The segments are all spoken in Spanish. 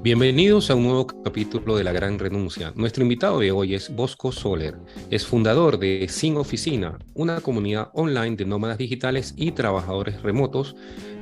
Bienvenidos a un nuevo capítulo de La Gran Renuncia. Nuestro invitado de hoy es Bosco Soler. Es fundador de Sin Oficina, una comunidad online de nómadas digitales y trabajadores remotos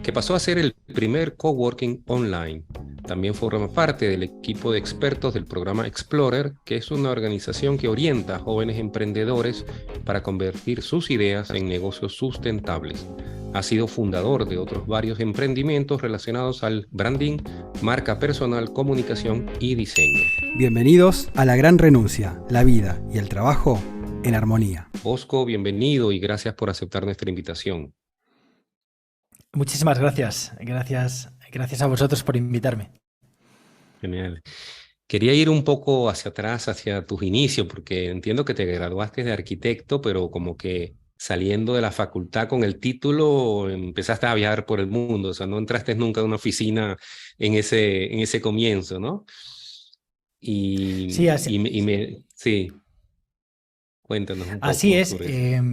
que pasó a ser el primer coworking online. También forma parte del equipo de expertos del programa Explorer, que es una organización que orienta a jóvenes emprendedores para convertir sus ideas en negocios sustentables. Ha sido fundador de otros varios emprendimientos relacionados al branding, marca personal, comunicación y diseño. Bienvenidos a La Gran Renuncia, la vida y el trabajo en armonía. Bosco, bienvenido y gracias por aceptar nuestra invitación. Muchísimas gracias. Gracias a vosotros por invitarme. Genial. Quería ir un poco hacia atrás, hacia tus inicios, porque entiendo que te graduaste de arquitecto, pero como que saliendo de la facultad con el título, empezaste a viajar por el mundo, o sea, no entraste nunca en una oficina en ese comienzo, ¿no? Sí, Sí, cuéntanos un así poco es. sobre eso.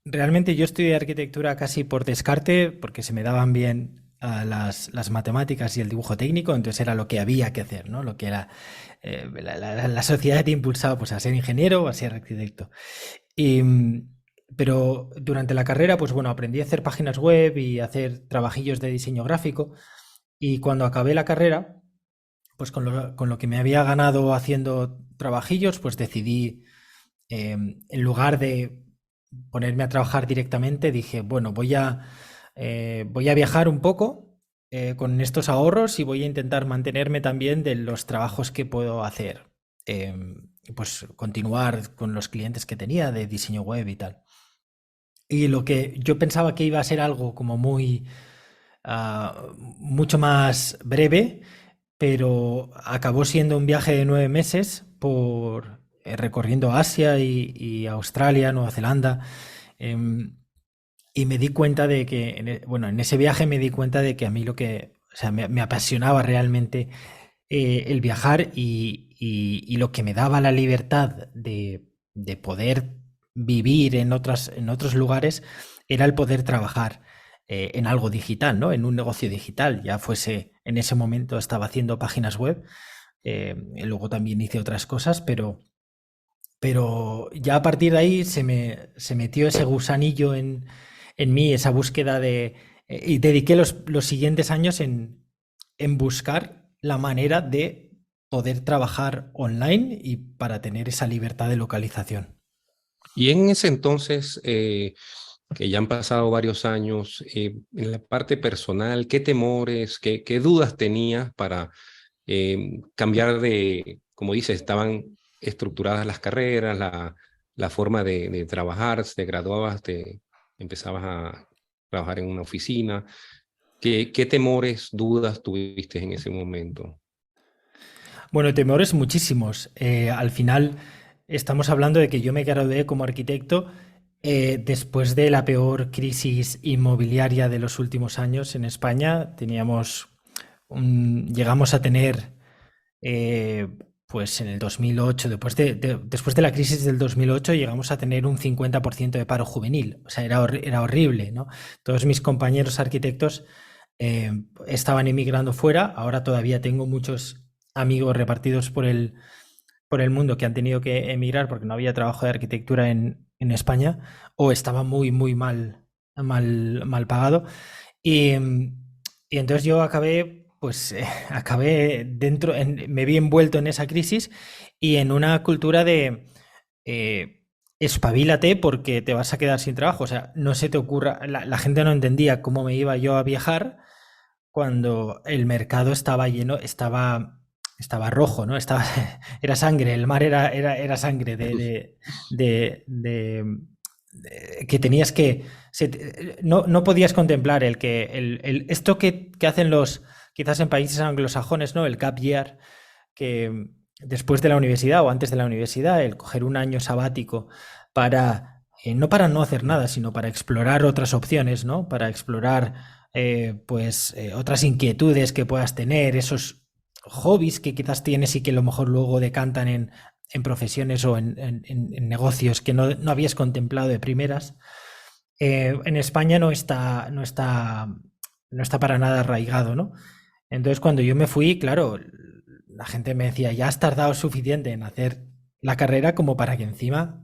Realmente yo estudié arquitectura casi por descarte, porque se me daban bien las matemáticas y el dibujo técnico, entonces era lo que había que hacer, ¿no? Lo que era la sociedad te impulsaba pues, a ser ingeniero o a ser arquitecto. Y, pero durante la carrera, pues bueno, aprendí a hacer páginas web y a hacer trabajillos de diseño gráfico. Y cuando acabé la carrera, pues con lo que me había ganado haciendo trabajillos, pues decidí, en lugar de ponerme a trabajar directamente, dije, bueno, voy a viajar un poco con estos ahorros y voy a intentar mantenerme también de los trabajos que puedo hacer. Pues continuar con los clientes que tenía de diseño web y tal. Y lo que yo pensaba que iba a ser algo como mucho más breve, pero acabó siendo un viaje de 9 meses por recorriendo Asia y Australia, Nueva Zelanda. em, y me di cuenta de que, bueno, en ese viaje me di cuenta de que a mí o sea, me apasionaba realmente el viajar y lo que me daba la libertad de poder vivir en otros lugares era el poder trabajar en algo digital, ¿no? En un negocio digital, ya fuese en ese momento estaba haciendo páginas web, y luego también hice otras cosas, pero ya a partir de ahí se metió ese gusanillo en mí, esa búsqueda y dediqué los siguientes años en buscar la manera de poder trabajar online y para tener esa libertad de localización. Y en ese entonces, que ya han pasado varios años, en la parte personal, ¿qué temores, qué dudas tenías para cambiar como dices, estaban estructuradas las carreras, la forma de trabajar, te graduabas, empezabas a trabajar en una oficina? ¿Qué temores, dudas tuviste en ese momento? Bueno, temores muchísimos. Al final estamos hablando de que yo me gradué como arquitecto después de la peor crisis inmobiliaria de los últimos años en España. Llegamos a tener, eh, pues en el 2008, después de la crisis del 2008, llegamos a tener un 50% de paro juvenil. O sea, era horrible, ¿no? Todos mis compañeros arquitectos estaban emigrando fuera. Ahora todavía tengo muchos amigos repartidos por el mundo que han tenido que emigrar porque no había trabajo de arquitectura en España o estaba muy mal pagado. Y, y entonces yo acabé, pues acabé me vi envuelto en esa crisis y en una cultura de espabilate porque te vas a quedar sin trabajo. O sea, no se te ocurra, la gente no entendía cómo me iba yo a viajar cuando el mercado estaba lleno, estaba rojo, ¿no? Era sangre, el mar era sangre que tenías que... no podías contemplar esto que hacen quizás en países anglosajones, ¿no? El gap year, que después de la universidad o antes de la universidad, el coger un año sabático para, no para no hacer nada, sino para explorar otras opciones, ¿no? Para explorar otras inquietudes que puedas tener, esos hobbies que quizás tienes y que a lo mejor luego decantan en profesiones o en negocios que no habías contemplado de primeras. En España no está para nada arraigado, ¿no? Entonces, cuando yo me fui, claro, la gente me decía, ya has tardado suficiente en hacer la carrera como para que encima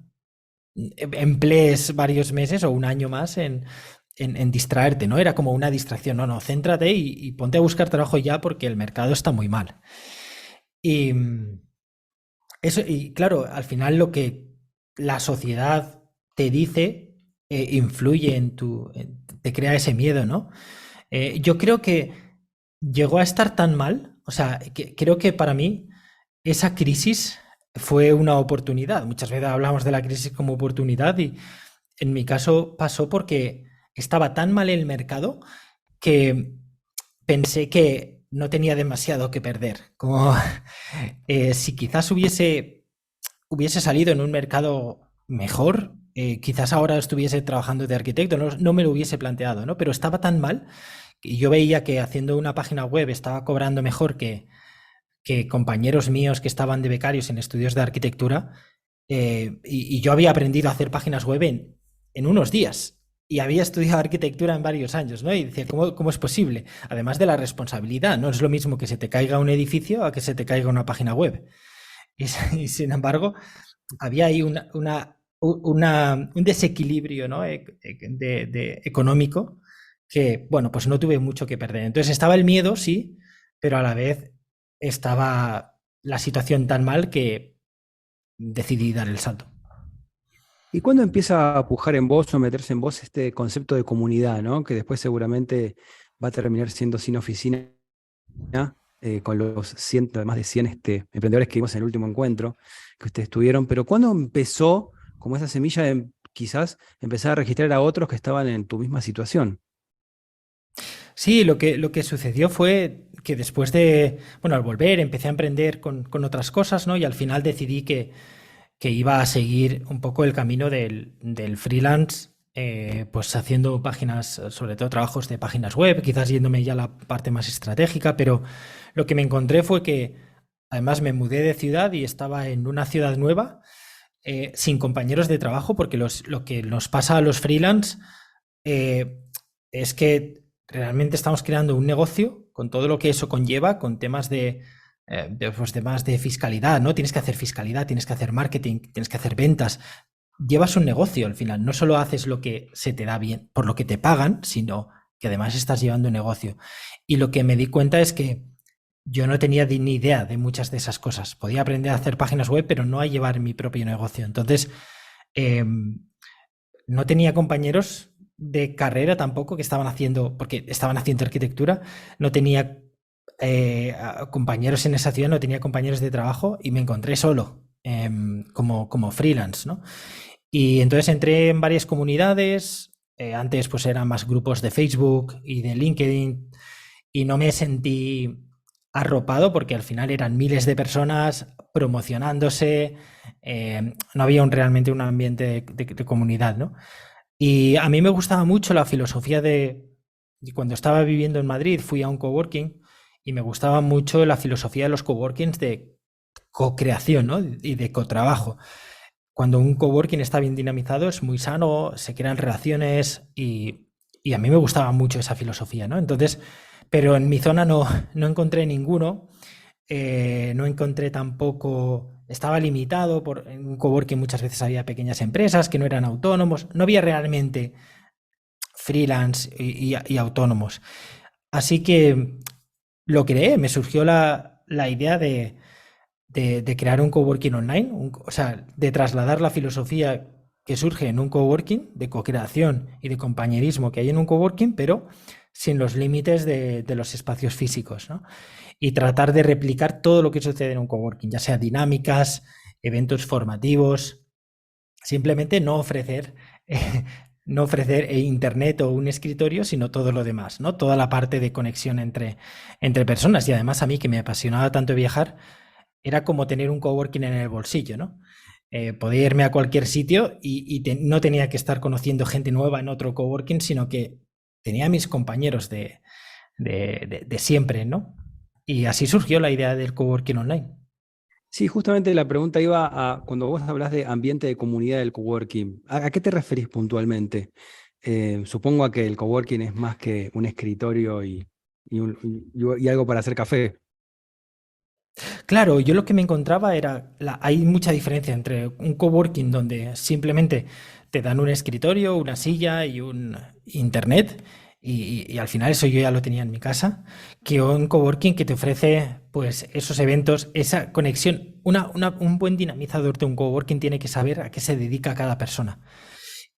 emplees varios meses o un año más en distraerte, ¿no? Era como una distracción. No, no, céntrate y ponte a buscar trabajo ya porque el mercado está muy mal. Y eso, y claro, al final lo que la sociedad te dice influye te crea ese miedo, ¿no? Yo creo que llegó a estar tan mal, o sea, creo que para mí esa crisis fue una oportunidad. Muchas veces hablamos de la crisis como oportunidad y en mi caso pasó porque estaba tan mal el mercado que pensé que no tenía demasiado que perder. Como si quizás hubiese salido en un mercado mejor, quizás ahora estuviese trabajando de arquitecto, no, no me lo hubiese planteado, ¿no? Pero estaba tan mal y yo veía que haciendo una página web estaba cobrando mejor que compañeros míos que estaban de becarios en estudios de arquitectura, y yo había aprendido a hacer páginas web en unos días y había estudiado arquitectura en varios años, ¿no? Y decía, ¿cómo es posible? Además de la responsabilidad, no es lo mismo que se te caiga un edificio a que se te caiga una página web. Y sin embargo, había ahí un desequilibrio, ¿no? Económico que, bueno, pues no tuve mucho que perder. Entonces estaba el miedo, sí, pero a la vez estaba la situación tan mal que decidí dar el salto. ¿Y cuándo empieza a pujar en vos o a meterse en vos este concepto de comunidad, ¿no? Que después seguramente va a terminar siendo Sin Oficina, con los 100, más de 100 emprendedores que vimos en el último encuentro que ustedes tuvieron? Pero ¿cuándo empezó como esa semilla de quizás empezar a registrar a otros que estaban en tu misma situación? Sí, lo que sucedió fue que después de, bueno, al volver empecé a emprender con otras cosas, ¿no? Y al final decidí que iba a seguir un poco el camino del freelance, pues haciendo páginas, sobre todo trabajos de páginas web, quizás yéndome ya a la parte más estratégica, pero lo que me encontré fue que además me mudé de ciudad y estaba en una ciudad nueva, sin compañeros de trabajo, porque lo que nos pasa a los freelance eh, es que realmente estamos creando un negocio con todo lo que eso conlleva, con temas pues temas de fiscalidad, ¿no? Tienes que hacer fiscalidad, tienes que hacer marketing, tienes que hacer ventas. Llevas un negocio al final, no solo haces lo que se te da bien, por lo que te pagan, sino que además estás llevando un negocio. Y lo que me di cuenta es que yo no tenía ni idea de muchas de esas cosas. Podía aprender a hacer páginas web, pero no a llevar mi propio negocio. Entonces, eh, no tenía compañeros de carrera tampoco que estaban haciendo, porque estaban haciendo arquitectura, no tenía compañeros en esa ciudad, no tenía compañeros de trabajo y me encontré solo, como freelance, ¿no? Y entonces entré en varias comunidades, antes pues eran más grupos de Facebook y de LinkedIn y no me sentí arropado porque al final eran miles de personas promocionándose, no había realmente un ambiente de comunidad, ¿no? Y a mí me gustaba mucho la filosofía de cuando estaba viviendo en Madrid, fui a un coworking y me gustaba mucho la filosofía de los coworkings de co-creación, ¿no? Y de co-trabajo. Cuando un coworking está bien dinamizado es muy sano, se crean relaciones y a mí me gustaba mucho esa filosofía, ¿no? Entonces, pero en mi zona no encontré ninguno, no encontré tampoco, estaba limitado en un coworking muchas veces había pequeñas empresas que no eran autónomos, no había realmente freelance y autónomos. Así que lo creé, me surgió la idea de crear un coworking online, o sea, de trasladar la filosofía que surge en un coworking, de co-creación y de compañerismo que hay en un coworking, pero sin los límites de los espacios físicos, ¿no? Y tratar de replicar todo lo que sucede en un coworking, ya sea dinámicas, eventos formativos, simplemente no ofrecer, no ofrecer internet o un escritorio, sino todo lo demás, ¿no? Toda la parte de conexión entre personas. Y además a mí, que me apasionaba tanto viajar, era como tener un coworking en el bolsillo, ¿no? Podía irme a cualquier sitio no tenía que estar conociendo gente nueva en otro coworking, sino que tenía a mis compañeros de siempre, ¿no? Y así surgió la idea del coworking online. Sí, justamente la pregunta iba a, cuando vos hablas de ambiente de comunidad del coworking, ¿a qué te referís puntualmente? Supongo a que el coworking es más que un escritorio y algo para hacer café. Claro, yo lo que me encontraba era, hay mucha diferencia entre un coworking donde simplemente te dan un escritorio, una silla y un internet, y al final eso yo ya lo tenía en mi casa, que un coworking que te ofrece pues esos eventos, esa conexión. Un buen dinamizador de un coworking tiene que saber a qué se dedica cada persona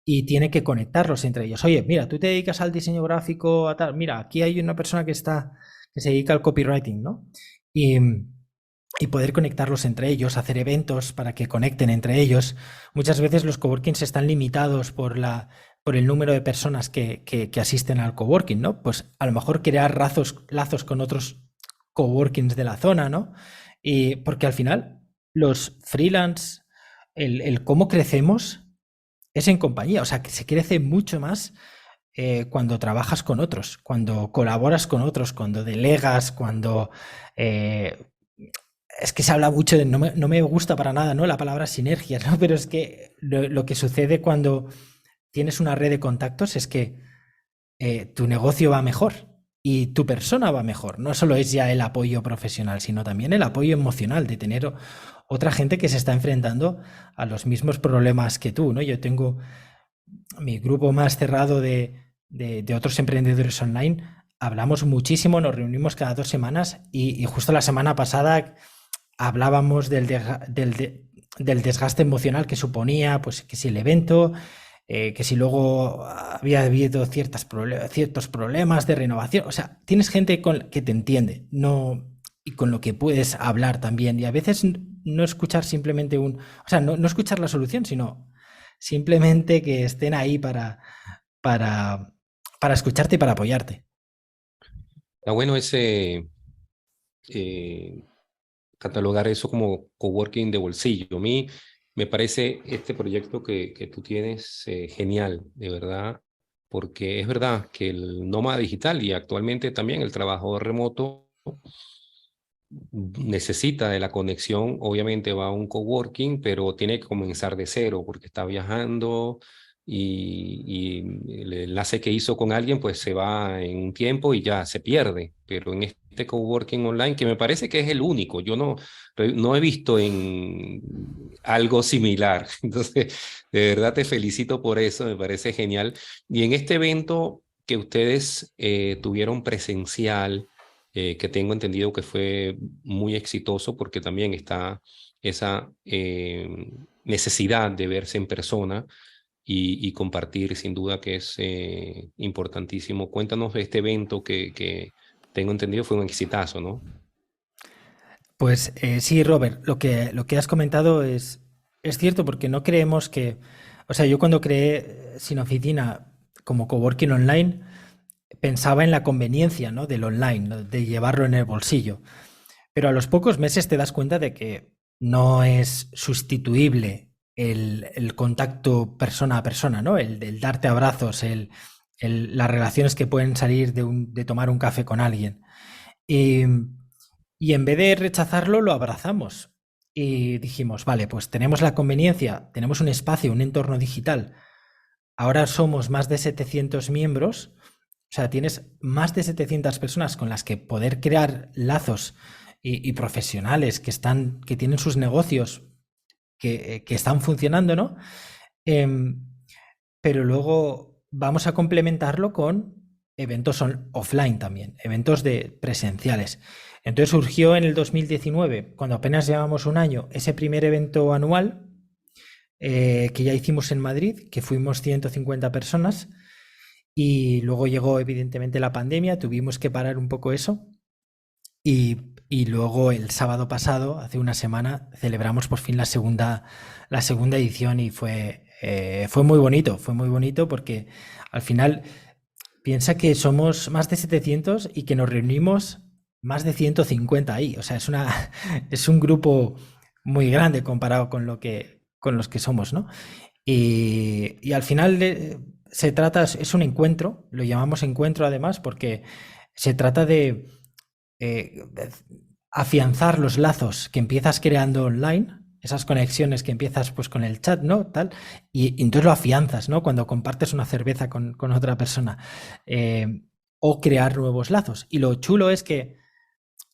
y tiene que conectarlos entre ellos. Oye, mira, tú te dedicas al diseño gráfico, a tal, mira, aquí hay una persona que se dedica al copywriting, ¿no? Y, y poder conectarlos entre ellos, hacer eventos para que conecten entre ellos. Muchas veces los coworkings están limitados por el número de personas que asisten al coworking, ¿no? Pues a lo mejor crear lazos con otros coworkings de la zona, ¿no? Y porque al final los freelance, el cómo crecemos es en compañía, o sea, que se crece mucho más cuando trabajas con otros, cuando colaboras con otros, cuando delegas, cuando... es que se habla mucho de, no me gusta para nada, ¿no? La palabra sinergias, ¿no? Pero es que lo que sucede cuando tienes una red de contactos es que tu negocio va mejor y tu persona va mejor. No solo es ya el apoyo profesional, sino también el apoyo emocional de tener otra gente que se está enfrentando a los mismos problemas que tú, ¿no? Yo tengo mi grupo más cerrado de otros emprendedores online. Hablamos muchísimo, nos reunimos cada 2 semanas y justo la semana pasada hablábamos del desgaste emocional que suponía, pues que si el evento, que si luego había habido ciertos problemas de renovación. O sea, tienes gente que te entiende, no, y con lo que puedes hablar también. Y a veces no escuchar simplemente no escuchar la solución, sino simplemente que estén ahí para, para escucharte y para apoyarte. Está bueno eh, catalogar eso como coworking de bolsillo. A mí me parece este proyecto que tú tienes genial, de verdad, porque es verdad que el nómada digital y actualmente también el trabajador remoto necesita de la conexión, obviamente va a un coworking, pero tiene que comenzar de cero porque está viajando y el enlace que hizo con alguien pues se va en un tiempo y ya se pierde. Pero en este coworking online, que me parece que es el único, yo no he visto en algo similar. Entonces, de verdad te felicito por eso, me parece genial. Y en este evento que ustedes tuvieron presencial, que tengo entendido que fue muy exitoso porque también está esa necesidad de verse en persona y compartir, sin duda que es importantísimo. Cuéntanos de este evento que tengo entendido fue un exitazo, ¿no? Pues sí, Robert, lo que has comentado es cierto porque no creemos que, o sea, yo cuando creé Sin Oficina como coworking online, pensaba en la conveniencia, ¿no? Del online, ¿no? De llevarlo en el bolsillo. Pero a los pocos meses te das cuenta de que no es sustituible el contacto persona a persona, ¿no? El darte abrazos, las relaciones que pueden salir de tomar un café con alguien. Y, y en vez de rechazarlo, lo abrazamos. Y dijimos, vale, pues tenemos la conveniencia, tenemos un espacio, un entorno digital. Ahora somos más de 700 miembros. O sea, tienes más de 700 personas con las que poder crear lazos y profesionales que tienen sus negocios que están funcionando, ¿no? Em, pero luego vamos a complementarlo con eventos offline también, eventos presenciales. Entonces surgió en el 2019, cuando apenas llevamos un año, ese primer evento anual que ya hicimos en Madrid, que fuimos 150 personas. Y luego llegó evidentemente la pandemia, tuvimos que parar un poco eso y luego el sábado pasado, hace una semana, celebramos por fin la segunda edición y fue muy bonito porque al final piensa que somos más de 700 y que nos reunimos más de 150 ahí, o sea, es un grupo muy grande comparado con los que somos, ¿no? Y al final se trata, es un encuentro, lo llamamos encuentro además, porque se trata de eh, afianzar los lazos que empiezas creando online, esas conexiones que empiezas pues con el chat, ¿no? Tal, y entonces lo afianzas, ¿no? Cuando compartes una cerveza con otra persona, o crear nuevos lazos. Y lo chulo es que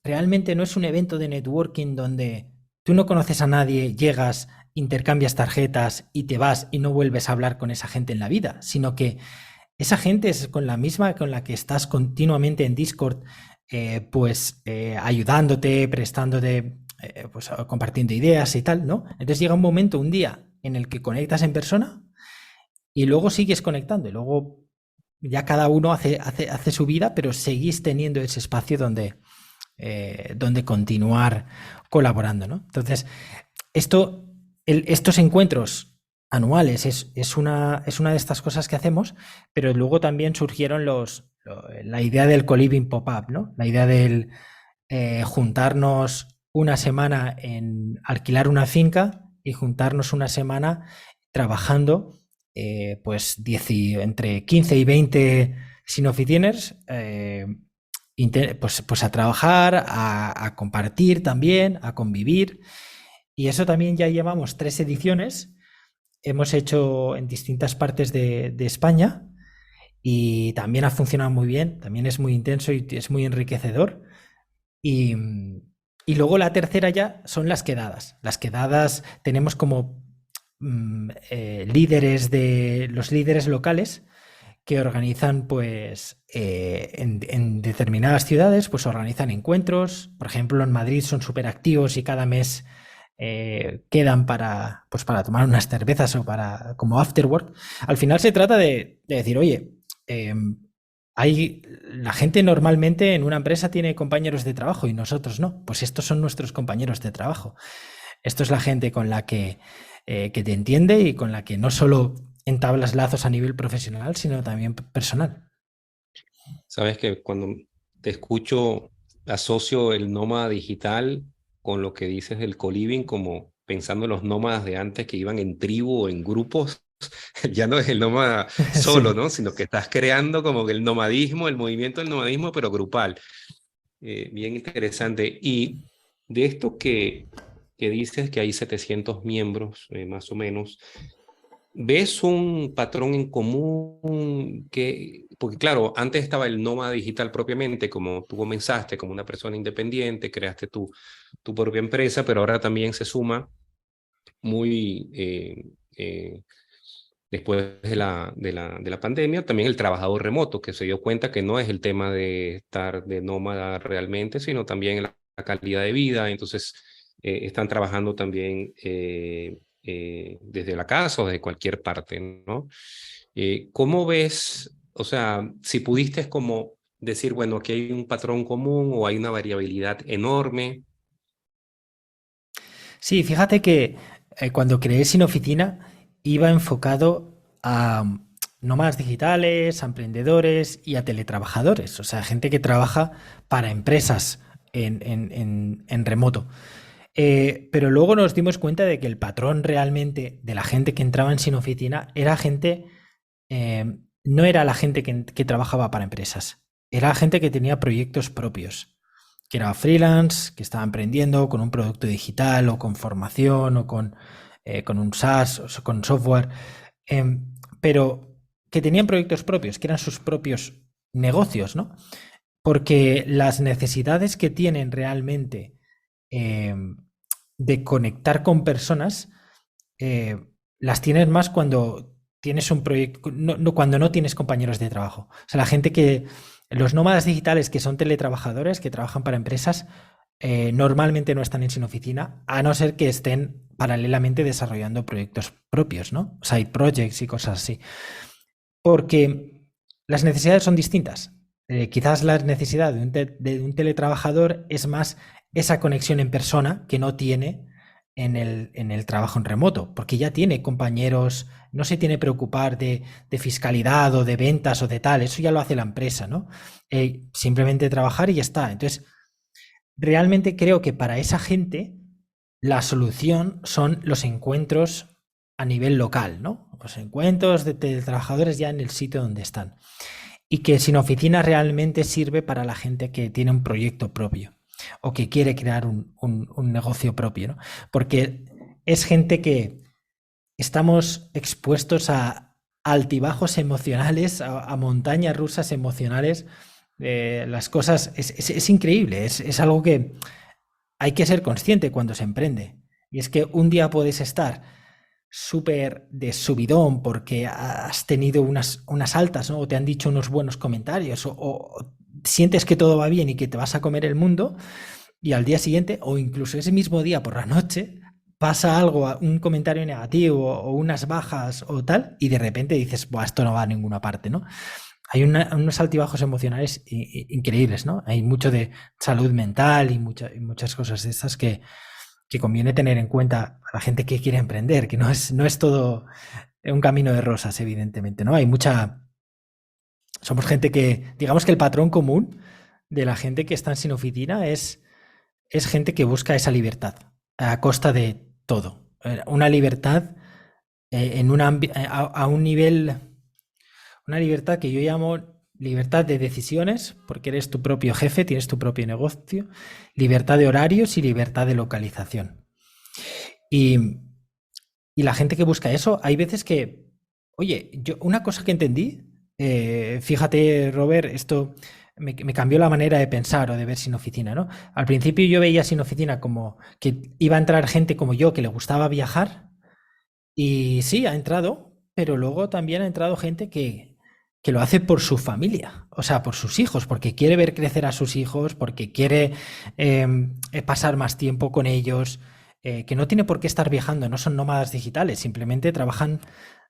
realmente no es un evento de networking donde tú no conoces a nadie, llegas, intercambias tarjetas y te vas y no vuelves a hablar con esa gente en la vida, sino que esa gente es con la misma con la que estás continuamente en Discord, ayudándote, prestándote, pues compartiendo ideas y tal, ¿no? Entonces llega un momento, un día, en el que conectas en persona y luego sigues conectando y luego ya cada uno hace su vida, pero seguís teniendo ese espacio donde continuar colaborando, ¿no? Entonces, estos encuentros anuales es una de estas cosas que hacemos, pero luego también surgieron la idea del co-living pop-up, ¿no? La idea del juntarnos una semana en alquilar una finca y juntarnos una semana trabajando, pues entre 15 y 20 sinoficieners, pues a trabajar, a compartir también, a convivir. Y eso también ya llevamos 3 ediciones. Hemos hecho en distintas partes de España y también ha funcionado muy bien. También es muy intenso y es muy enriquecedor. Y, y luego la tercera ya son las quedadas. Las quedadas tenemos como los líderes locales que organizan, pues, en determinadas ciudades, pues organizan encuentros. Por ejemplo, en Madrid son súper activos y cada mes quedan para tomar unas cervezas o como afterwork. Al final se trata de decir, oye, la gente normalmente en una empresa tiene compañeros de trabajo y nosotros no. Pues estos son nuestros compañeros de trabajo. Esto es la gente con la que te entiende y con la que no solo entablas lazos a nivel profesional, sino también personal. Sabes que cuando te escucho, asocio el nómada digital con lo que dices del co-living, como pensando en los nómadas de antes que iban en tribu o en grupos. Ya no es el nómada solo, Sí. ¿no? Sino que estás creando como que el nomadismo, el movimiento del nomadismo, pero grupal. Bien interesante. Y de esto que dices que hay 700 miembros, más o menos, ¿ves un patrón en común porque claro, antes estaba el nómada digital propiamente, como tú comenzaste, como una persona independiente, creaste tu propia empresa, pero ahora también se suma muy, después de la pandemia, también el trabajador remoto, que se dio cuenta que no es el tema de estar de nómada realmente, sino también la calidad de vida. Entonces, están trabajando también desde la casa o desde cualquier parte, ¿no? ¿Cómo ves, o sea, si pudiste como decir, bueno, aquí hay un patrón común o hay una variabilidad enorme? Sí, fíjate que cuando creé Sin Oficina iba enfocado a nómadas digitales, a emprendedores y a teletrabajadores, o sea, gente que trabaja para empresas en remoto. Pero luego nos dimos cuenta de que el patrón realmente de la gente que entraba en Sin Oficina era gente, no era la gente que trabajaba para empresas, era gente que tenía proyectos propios, que era freelance, que estaba emprendiendo con un producto digital o con formación o con un SaaS o con software, pero que tenían proyectos propios, que eran sus propios negocios, ¿no? Porque las necesidades que tienen realmente de conectar con personas, las tienes más cuando tienes un proyecto, cuando no tienes compañeros de trabajo. O sea, los nómadas digitales que son teletrabajadores, que trabajan para empresas, normalmente no están en Sin Oficina, a no ser que estén paralelamente desarrollando proyectos propios, ¿no? Side projects y cosas así. Porque las necesidades son distintas. Quizás la necesidad de un teletrabajador es más esa conexión en persona que no tiene en el trabajo en remoto, porque ya tiene compañeros, no se tiene que preocupar de fiscalidad o de ventas o de tal, eso ya lo hace la empresa, ¿no? Simplemente trabajar y ya está. Entonces, realmente creo que para esa gente la solución son los encuentros a nivel local, ¿no? Los encuentros de trabajadores ya en el sitio donde están. Y que Sin Oficina realmente sirve para la gente que tiene un proyecto propio o que quiere crear un negocio propio, ¿no? Porque es gente que estamos expuestos a altibajos emocionales, a montañas rusas emocionales Las cosas es increíble, es algo que hay que ser consciente cuando se emprende. Y es que un día puedes estar súper de subidón porque has tenido unas altas, ¿no? O te han dicho unos buenos comentarios, o sientes que todo va bien y que te vas a comer el mundo, y al día siguiente, o incluso ese mismo día por la noche, pasa algo, un comentario negativo o unas bajas o tal, y de repente dices, Buah, esto no va a ninguna parte, ¿no? Hay unos altibajos emocionales increíbles, ¿no? Hay mucho de salud mental y muchas cosas de estas que conviene tener en cuenta a la gente que quiere emprender, que no es todo un camino de rosas, evidentemente, ¿no? Somos gente que, digamos que el patrón común de la gente que está sin oficina es gente que busca esa libertad a costa de todo. Una libertad a un nivel, una libertad que yo llamo libertad de decisiones, porque eres tu propio jefe, tienes tu propio negocio, libertad de horarios y libertad de localización. Y, y la gente que busca eso, hay veces que, oye, yo una cosa que entendí, fíjate, Robert, esto me cambió la manera de pensar o de ver Sin Oficina, ¿no? Al principio yo veía Sin Oficina como que iba a entrar gente como yo que le gustaba viajar, y sí, ha entrado, pero luego también ha entrado gente que lo hace por su familia, o sea, por sus hijos, porque quiere ver crecer a sus hijos, porque quiere pasar más tiempo con ellos, que no tiene por qué estar viajando, no son nómadas digitales, simplemente trabajan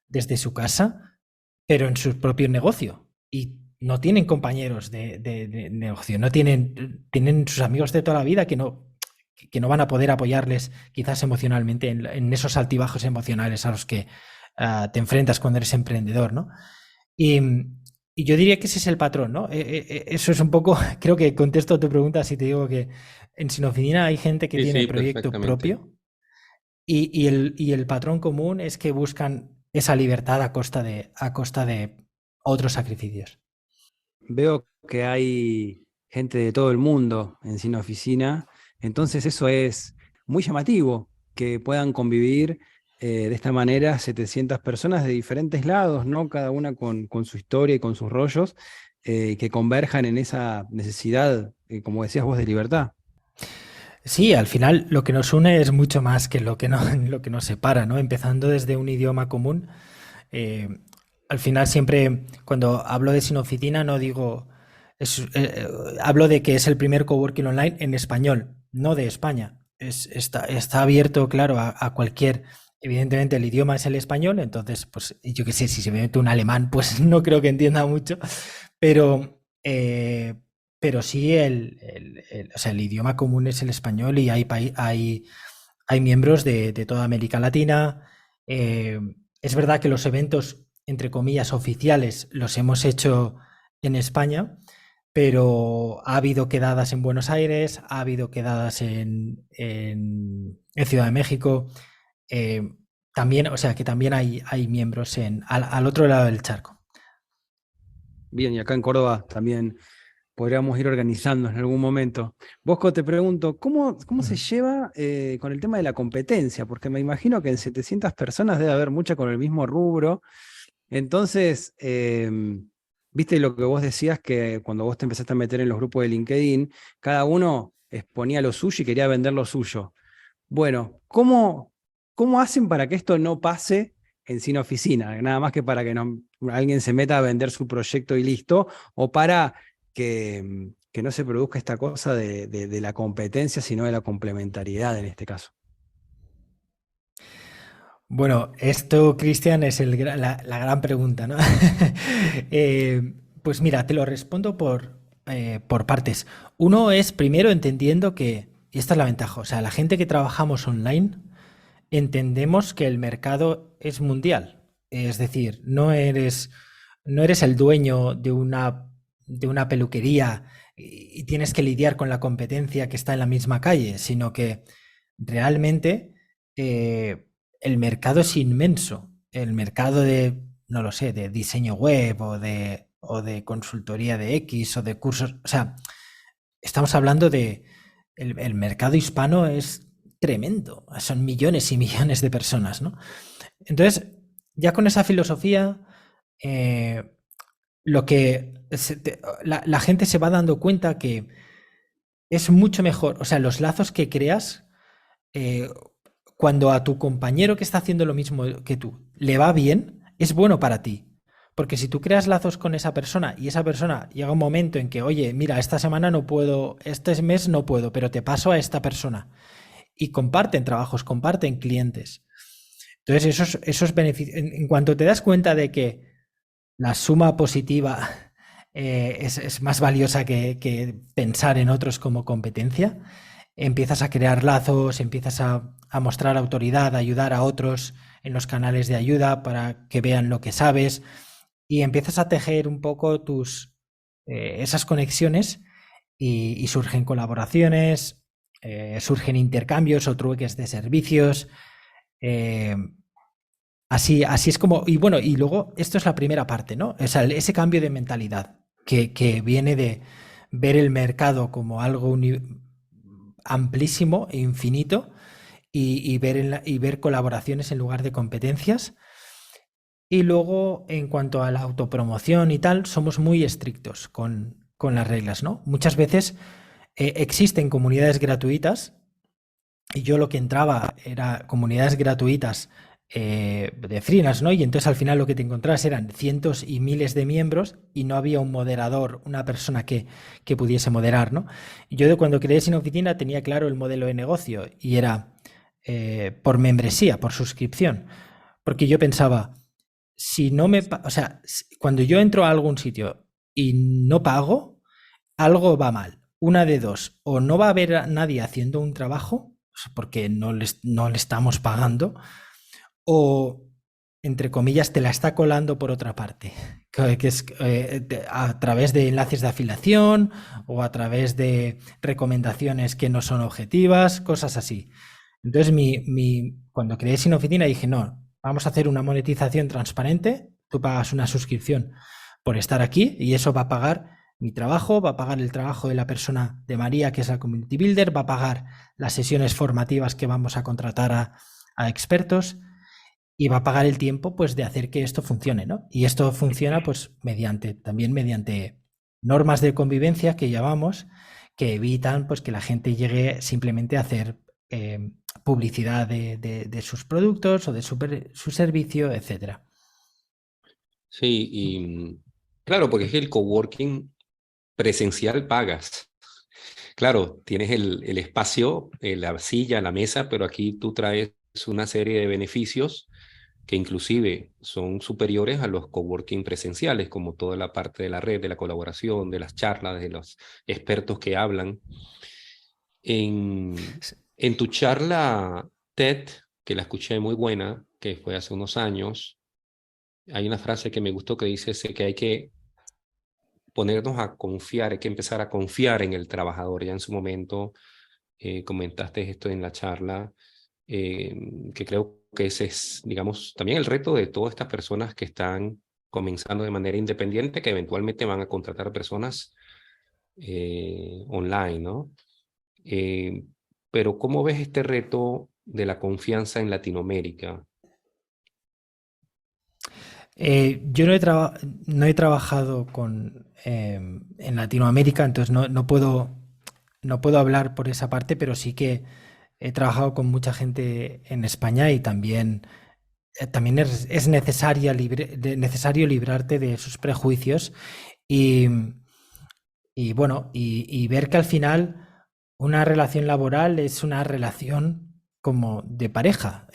desde su casa, pero en su propio negocio. Y no tienen compañeros de negocio, tienen sus amigos de toda la vida que no van a poder apoyarles quizás emocionalmente en esos altibajos emocionales a los que te enfrentas cuando eres emprendedor, ¿no? Y, y yo diría que ese es el patrón, ¿no? Eso es un poco, creo que contesto a tu pregunta si te digo que en Sin Oficina hay gente que Sí, tiene sí, proyecto perfectamente. propio, y el patrón común es que buscan esa libertad a costa de otros sacrificios. Veo que hay gente de todo el mundo en Sin Oficina, entonces eso es muy llamativo, que puedan convivir de esta manera 700 personas de diferentes lados, ¿no? Cada una con su historia y con sus rollos, que converjan en esa necesidad, como decías vos, de libertad. Sí, al final lo que nos une es mucho más que lo que nos separa, ¿no? Empezando desde un idioma común. eh, Al final siempre cuando hablo de Sin Oficina no digo, hablo de que es el primer coworking online en español, no de España. Está abierto, claro, a cualquier. Evidentemente el idioma es el español, entonces, pues yo qué sé, si se me mete un alemán, pues no creo que entienda mucho, pero, pero sí o sea, el idioma común es el español, y hay miembros de toda América Latina. Eh, es verdad que los eventos, entre comillas, oficiales los hemos hecho en España, pero ha habido quedadas en Buenos Aires, ha habido quedadas en Ciudad de México. eh, También, o sea, que también hay miembros al otro lado del charco. Bien, y acá en Córdoba también podríamos ir organizando en algún momento. Bosco, te pregunto, ¿cómo se Ujú. lleva con el tema de la competencia? Porque me imagino que en 700 personas debe haber mucha con el mismo rubro. Entonces, viste lo que vos decías, que cuando vos te empezaste a meter en los grupos de LinkedIn, cada uno exponía lo suyo y quería vender lo suyo. Bueno, ¿cómo hacen para que esto no pase en Sin Oficina? Nada más que para que alguien se meta a vender su proyecto y listo, o para que no se produzca esta cosa de la competencia, sino de la complementariedad en este caso. Bueno, esto, Cristian, es la gran pregunta, ¿no? Pues mira, te lo respondo por partes. Uno es primero entendiendo y esta es la ventaja, o sea, la gente que trabajamos online entendemos que el mercado es mundial. Es decir, no eres el dueño de una peluquería y tienes que lidiar con la competencia que está en la misma calle, sino que realmente eh, el mercado es inmenso. El mercado no lo sé, de diseño web o de consultoría de X o de cursos. O sea, estamos hablando el mercado hispano es tremendo. Son millones y millones de personas, ¿no? Entonces, ya con esa filosofía, eh, lo que la gente se va dando cuenta que es mucho mejor, o sea, los lazos que creas eh, cuando a tu compañero que está haciendo lo mismo que tú le va bien, es bueno para ti. Porque si tú creas lazos con esa persona y esa persona llega un momento en que, oye, mira, esta semana no puedo, este mes no puedo, pero te paso a esta persona. Y comparten trabajos, comparten clientes. Entonces, esos beneficios, en cuanto te das cuenta de que la suma positiva es más valiosa que pensar en otros como competencia, empiezas a crear lazos, empiezas a mostrar autoridad, a ayudar a otros en los canales de ayuda para que vean lo que sabes y empiezas a tejer un poco esas conexiones y surgen colaboraciones, surgen intercambios o trueques de servicios. eh, Así es como, y bueno, y luego esto es la primera parte, ¿no? O sea, ese cambio de mentalidad que viene de ver el mercado como algo amplísimo e infinito y ver colaboraciones en lugar de competencias. Y luego, en cuanto a la autopromoción y tal, somos muy estrictos con las reglas, ¿no? Muchas veces existen comunidades gratuitas y yo lo que entraba era comunidades gratuitas de freelance, ¿no? Y entonces al final lo que te encontrabas eran cientos y miles de miembros y no había un moderador, una persona que pudiese moderar, ¿no? Y yo de cuando creé Sin Oficina tenía claro el modelo de negocio y era por membresía, por suscripción. Porque yo pensaba, si no me... O sea, cuando yo entro a algún sitio y no pago, algo va mal. Una de dos, o no va a haber a nadie haciendo un trabajo, porque no le estamos pagando, o, entre comillas, te la está colando por otra parte, que es a través de enlaces de afiliación o a través de recomendaciones que no son objetivas, cosas así. Entonces, cuando creé Sin Oficina dije, no, vamos a hacer una monetización transparente, tú pagas una suscripción por estar aquí y eso va a pagar mi trabajo, va a pagar el trabajo de la persona de María, que es la Community Builder, va a pagar las sesiones formativas que vamos a contratar a expertos y va a pagar el tiempo pues de hacer que esto funcione, ¿no? Y esto funciona pues también mediante normas de convivencia que llamamos, que evitan pues que la gente llegue simplemente a hacer publicidad de sus productos o de su servicio, etcétera. Sí, claro, porque es que el coworking presencial pagas. Claro, tienes el espacio, la silla, la mesa, pero aquí tú traes una serie de beneficios que inclusive son superiores a los coworking presenciales, como toda la parte de la red, de la colaboración, de las charlas, de los expertos que hablan. En tu charla TED, que la escuché muy buena, que fue hace unos años, hay una frase que me gustó que dice que hay que ponernos a confiar, hay que empezar a confiar en el trabajador. Ya en su momento comentaste esto en la charla, que creo que ese es, digamos, también el reto de todas estas personas que están comenzando de manera independiente, que eventualmente van a contratar personas online, ¿no? Eh, pero ¿cómo ves este reto de la confianza en Latinoamérica? Yo no he trabajado en Latinoamérica, entonces no puedo hablar por esa parte, pero sí que he trabajado con mucha gente en España y también es necesario librarte de esos prejuicios y, y bueno, y ver que al final una relación laboral es una relación como de pareja.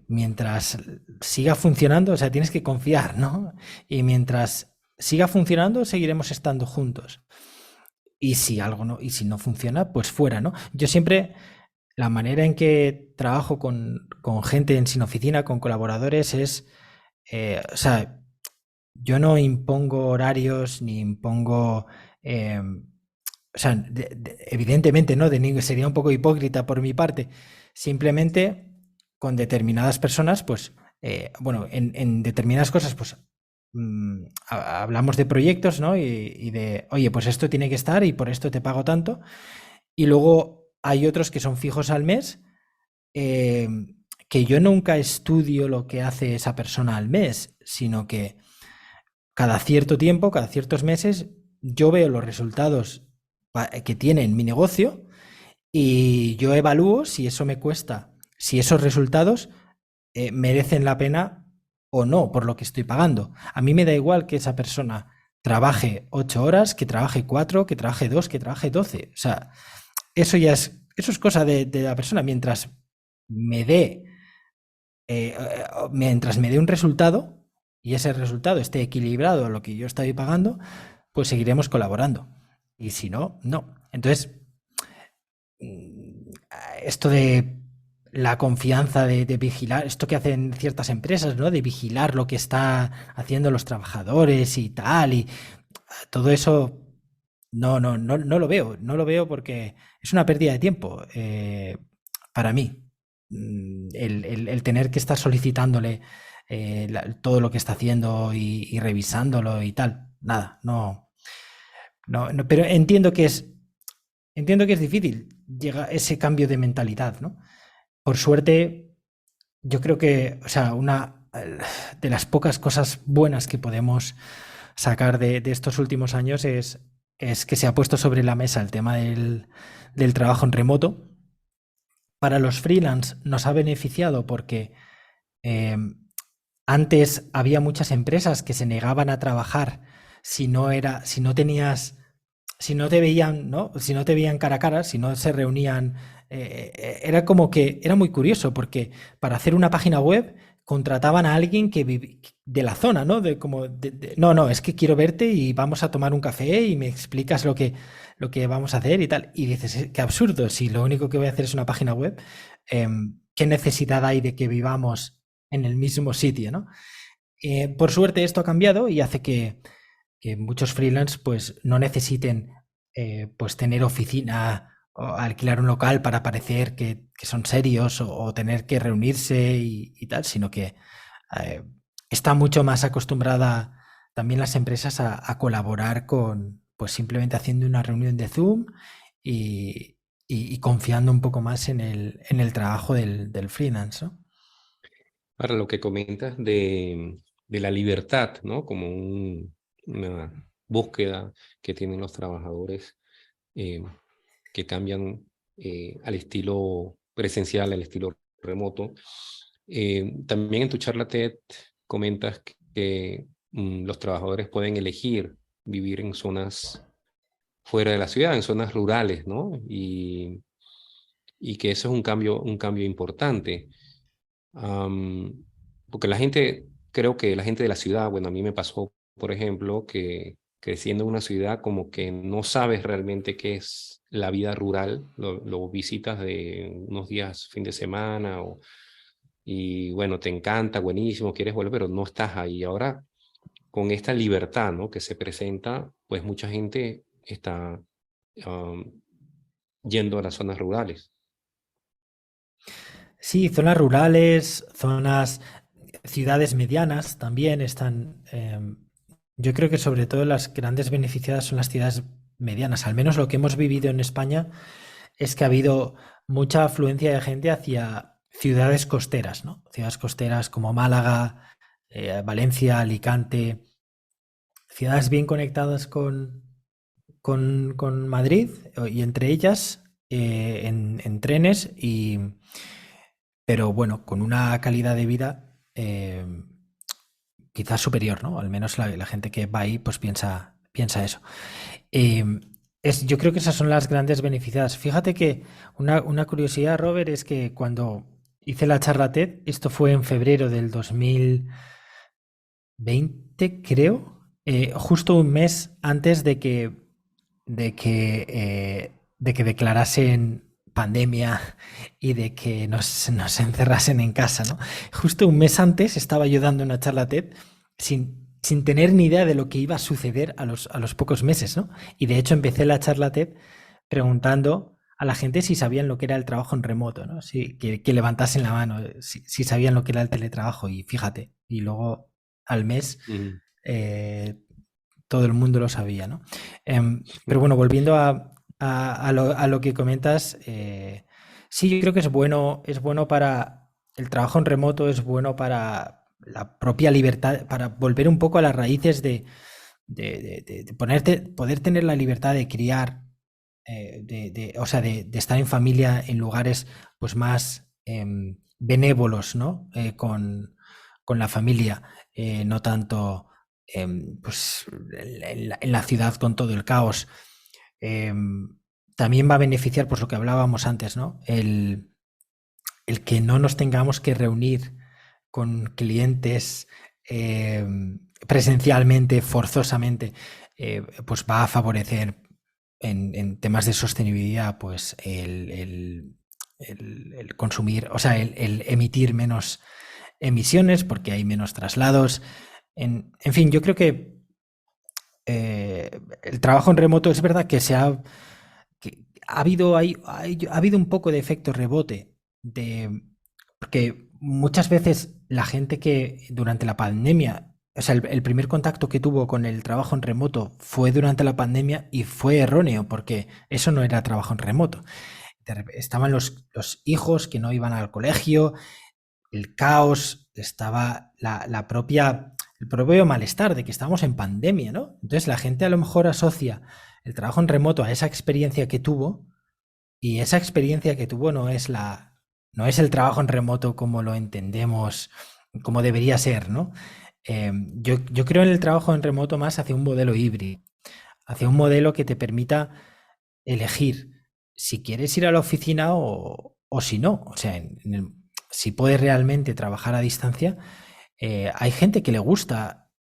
Mientras siga funcionando, o sea, tienes que confiar, ¿no? Y mientras siga funcionando, seguiremos estando juntos. Y si algo no, y si no funciona, pues fuera, ¿no? Yo siempre, la manera en que trabajo con gente en Sin Oficina, con colaboradores, o sea, yo no impongo horarios ni impongo, o sea, evidentemente, ¿no? Sería un poco hipócrita por mi parte. Simplemente con determinadas personas, pues, bueno, en determinadas cosas, pues, hablamos de proyectos, ¿no? Y de, oye, pues esto tiene que estar y por esto te pago tanto. Y luego hay otros que son fijos al mes, eh, que yo nunca estudio lo que hace esa persona al mes, sino que cada cierto tiempo, cada ciertos meses, yo veo los resultados que tiene mi negocio y yo evalúo si eso me cuesta, si esos resultados merecen la pena o no por lo que estoy pagando. A mí me da igual que esa persona trabaje 8 horas, que trabaje 4, que trabaje 2, que trabaje 12. O sea, eso es cosa de la persona. Me dé, mientras me dé un resultado y ese resultado esté equilibrado a lo que yo estoy pagando, pues seguiremos colaborando. Y si no, no. Entonces, esto de la confianza de vigilar, esto que hacen ciertas empresas, ¿no? De vigilar lo que está haciendo los trabajadores y tal, y todo eso no lo veo, no lo veo porque es una pérdida de tiempo para mí. El tener que estar solicitándole todo lo que está haciendo y revisándolo y tal, nada, no, pero entiendo que es difícil llegar a ese cambio de mentalidad, ¿no? Por suerte, yo creo que, o sea, una de las pocas cosas buenas que podemos sacar de estos últimos años es que se ha puesto sobre la mesa el tema del trabajo en remoto. Para los freelance nos ha beneficiado porque eh, antes había muchas empresas que se negaban a trabajar si no tenías, si no te veían, ¿no? Si no te veían cara a cara, si no se reunían. Era como que era muy curioso porque para hacer una página web contrataban a alguien de la zona, ¿no? No, es que quiero verte y vamos a tomar un café y me explicas lo que vamos a hacer y tal. Y dices, qué absurdo, si lo único que voy a hacer es una página web, ¿qué necesidad hay de que vivamos en el mismo sitio, ¿no? Por suerte esto ha cambiado y hace que muchos freelance pues no necesiten pues tener oficina o alquilar un local para parecer que son serios o tener que reunirse y tal, sino que está mucho más acostumbrada también las empresas a colaborar con pues simplemente haciendo una reunión de Zoom y confiando un poco más en el trabajo del freelance, ¿no? Para lo que comentas de la libertad, ¿no? Como una búsqueda que tienen los trabajadores eh, que cambian al estilo presencial, al estilo remoto. También en tu charla TED comentas que los trabajadores pueden elegir vivir en zonas fuera de la ciudad, en zonas rurales, ¿no? Y que eso es un cambio importante. Porque la gente, creo que la gente de la ciudad, bueno, a mí me pasó, por ejemplo, que creciendo en una ciudad como que no sabes realmente qué es la vida rural, lo visitas de unos días, fin de semana, y bueno, te encanta, buenísimo, quieres volver, pero no estás ahí. Ahora, con esta libertad, ¿no? Que se presenta, pues mucha gente está yendo a las zonas rurales. Sí, zonas rurales, ciudades medianas también están. Yo creo que sobre todo las grandes beneficiadas son las ciudades medianas. Al menos lo que hemos vivido en España es que ha habido mucha afluencia de gente hacia ciudades costeras, ¿no? Ciudades costeras como Málaga, Valencia, Alicante, ciudades bien conectadas con Madrid y entre ellas en trenes pero bueno, con una calidad de vida quizás superior, ¿no? Al menos la gente que va ahí pues piensa eso. Eh, yo creo que esas son las grandes beneficiadas. Fíjate que una curiosidad, Robert, es que cuando hice la charla TED, esto fue en febrero del 2020, creo, justo un mes antes de que declarasen pandemia y de que nos encerrasen en casa, ¿no? Justo un mes antes estaba yo dando una charla TED sin tener ni idea de lo que iba a suceder a los pocos meses, ¿no? Y de hecho empecé la charla TED preguntando a la gente si sabían lo que era el trabajo en remoto, ¿no? Que levantasen la mano, si sabían lo que era el teletrabajo y fíjate, y luego al mes todo el mundo lo sabía, ¿no? Pero bueno, volviendo a lo que comentas, sí, yo creo que es bueno para el trabajo en remoto, es bueno para la propia libertad, para volver un poco a las raíces de poder tener la libertad de criar, o sea, de estar en familia en lugares pues más benévolos, ¿no? Con la familia, no tanto pues en la ciudad con todo el caos. También va a beneficiar, pues lo que hablábamos antes, ¿no? El que no nos tengamos que reunir con clientes presencialmente, forzosamente, pues va a favorecer en temas de sostenibilidad, pues el consumir, o sea, el emitir menos emisiones porque hay menos traslados. En fin, yo creo que el trabajo en remoto es verdad que que ha habido un poco de efecto rebote porque muchas veces la gente que durante la pandemia, o sea, el primer contacto que tuvo con el trabajo en remoto fue durante la pandemia y fue erróneo porque eso no era trabajo en remoto. Estaban los hijos que no iban al colegio, el caos, estaba el propio malestar de que estamos en pandemia, ¿no? Entonces la gente a lo mejor asocia el trabajo en remoto a esa experiencia que tuvo, y esa experiencia que tuvo no es el trabajo en remoto como lo entendemos, como debería ser, ¿no? Yo creo en el trabajo en remoto más hacia un modelo híbrido, hacia un modelo que te permita elegir si quieres ir a la oficina o si no. O sea, si puedes realmente trabajar a distancia, hay gente que le gusta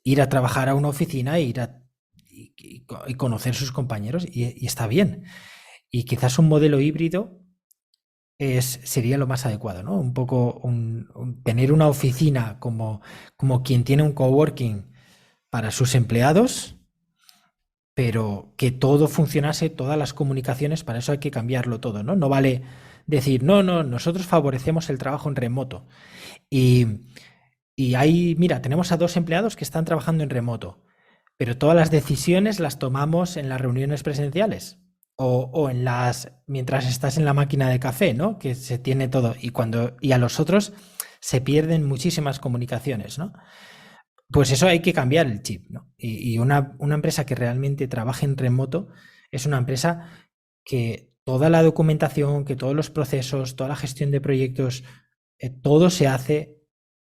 ir a trabajar a una oficina y conocer sus compañeros y está bien. Y quizás un modelo híbrido sería lo más adecuado, ¿no? Un poco tener una oficina como quien tiene un coworking para sus empleados, pero que todo funcionase, todas las comunicaciones, para eso hay que cambiarlo todo, ¿no? No vale decir, no, nosotros favorecemos el trabajo en remoto. Y, y ahí, mira, tenemos a 2 empleados que están trabajando en remoto, pero todas las decisiones las tomamos en las reuniones presenciales o mientras estás en la máquina de café, ¿no? Que se tiene todo y a los otros se pierden muchísimas comunicaciones, ¿no? Pues eso hay que cambiar el chip, ¿no? Y una empresa que realmente trabaje en remoto es una empresa que toda la documentación, que todos los procesos, toda la gestión de proyectos, todo se hace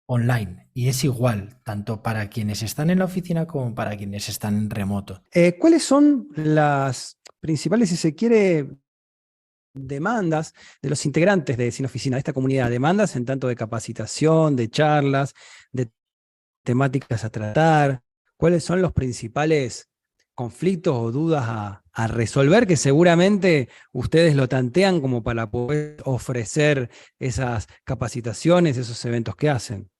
online y es igual, tanto para quienes están en la oficina como para quienes están en remoto. ¿Cuáles son las principales, si se quiere, demandas de los integrantes de Sin Oficina, de esta comunidad? Demandas en tanto de capacitación, de charlas, de temáticas a tratar. ¿Cuáles son los principales conflictos o dudas a resolver que seguramente ustedes lo tantean como para poder ofrecer esas capacitaciones, esos eventos que hacen?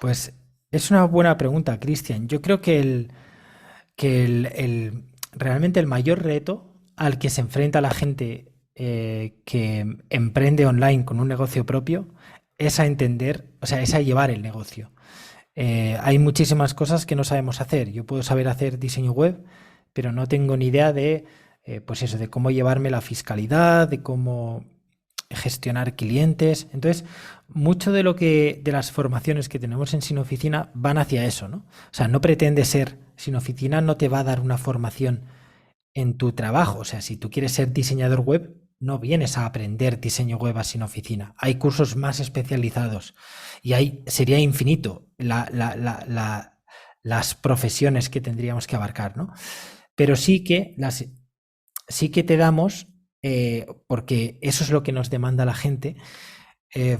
Pues es una buena pregunta, Cristian. Yo creo que realmente el mayor reto al que se enfrenta la gente que emprende online con un negocio propio es a entender, o sea, es a llevar el negocio. Hay muchísimas cosas que no sabemos hacer. Yo puedo saber hacer diseño web, pero no tengo ni idea pues eso, de cómo llevarme la fiscalidad, de cómo gestionar clientes. Entonces, mucho de las formaciones que tenemos en Sin Oficina van hacia eso, ¿no? O sea, no pretende ser, Sin Oficina no te va a dar una formación en tu trabajo. O sea, si tú quieres ser diseñador web, no vienes a aprender diseño web a Sin Oficina. Hay cursos más especializados y sería infinito las profesiones que tendríamos que abarcar, ¿no? Pero sí que te damos, porque eso es lo que nos demanda la gente,